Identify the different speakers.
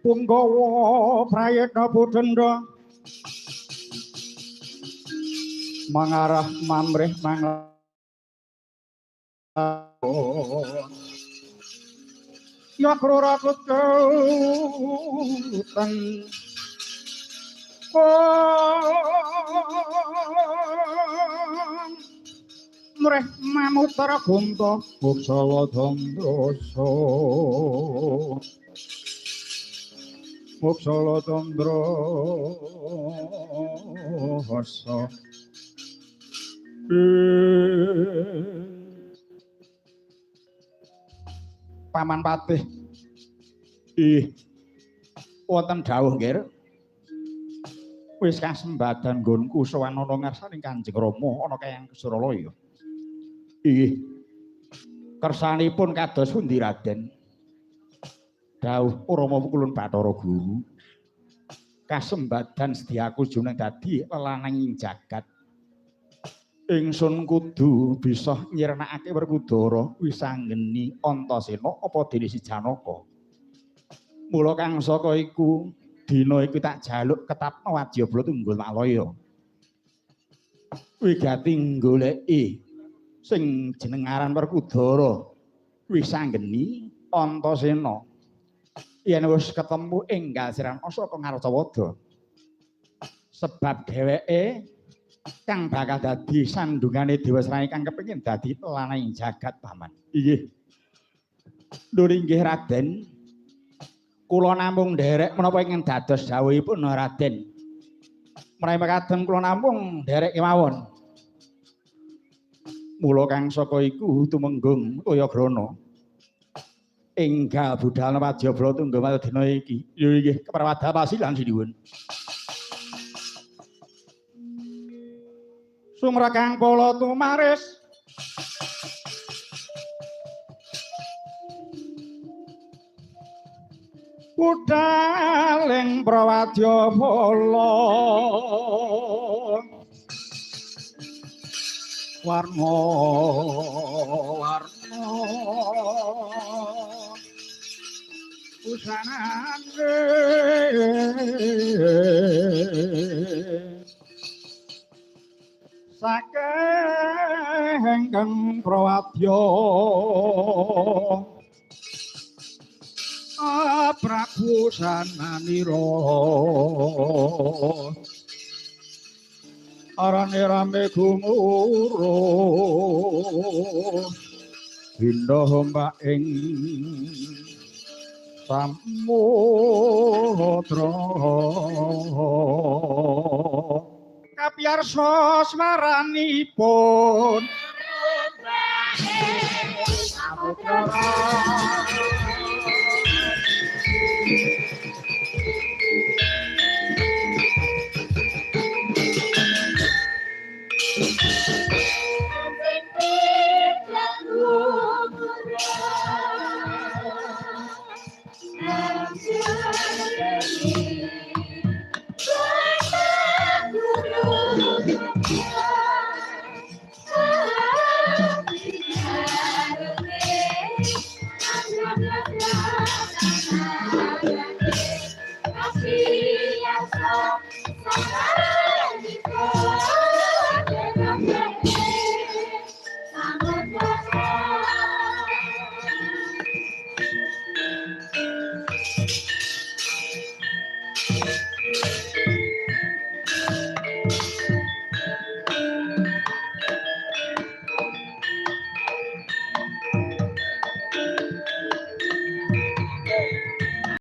Speaker 1: Punggawa prayekna budenda mangarah mamrih mangla ya krura kututan mreh mamutara gunta buksala damrasa Muksala Candra Hasa Paman Patih wonten dawuh nggih wis kasembadan nggonku sowan ana ngarsaning Kanjeng Rama ana kayang Suralaya inggih kersanipun kados pundi Raden dawuh Rama kulun Bathara Guru kasembadan sedyaku jumeneng dadi lelananging jagat ingsun kudu bisa nyirnakake Werkudara wisanggeni Antasena apa dene si Janaka mula kang saka iku dina iku tak jaluk ketapna Wadyabala Tunggul Malaya wigati goleki sing jeneng aran Werkudara wisanggeni Antasena yen wis ketemu enggal Sirana saka Ngarcawada sebab dheweke kang bakal dadi sandungane Dewa Srani kang kepengin dadi lanaing jagat paman inggih Nur inggih Raden kula namung nderek menapa ingkang dados dawuhipun Raden menawi mekaten kula namung nderek kemawon mula kang saka iku tumenggung Toyagrana enggal budhalna Wadyabala Tunggul Malaya dina iki ya inggih keprawadha pasilan sinuwun sumrekang pala tumaris budhaling Prawadyabala warna usanane saking kang Prawadya Prabu Sananira arane rame gumuruh Dinda mbak ing samudra kapiyarsa swaranipun samudra